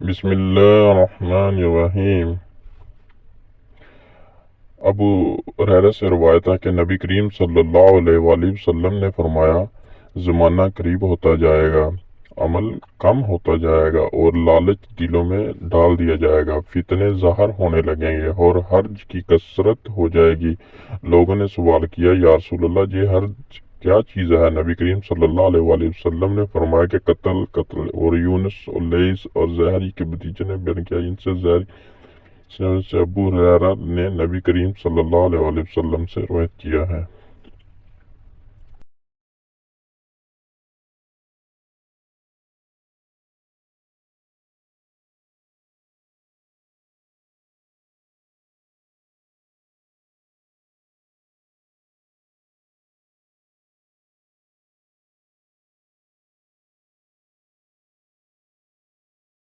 بسم اللہ الرحمن الرحیم۔ ابو ہریرہ سے روایت ہے کہ نبی کریم صلی اللہ علیہ وآلہ وسلم نے فرمایا، زمانہ قریب ہوتا جائے گا، عمل کم ہوتا جائے گا اور لالچ دلوں میں ڈال دیا جائے گا، فتنے ظاہر ہونے لگیں گے اور حرج کی کثرت ہو جائے گی۔ لوگوں نے سوال کیا، یا رسول اللہ یہ حرج کیا چیز ہے؟ نبی کریم صلی اللہ علیہ وآلہ وسلم نے فرمایا کہ قتل اور یونس اور لیث اور زہری کے بھتیجے نے بیان کیا، ان سے زہری سے ابو ہریرہ نے نبی کریم صلی اللہ علیہ وآلہ وسلم سے روایت کیا ہے۔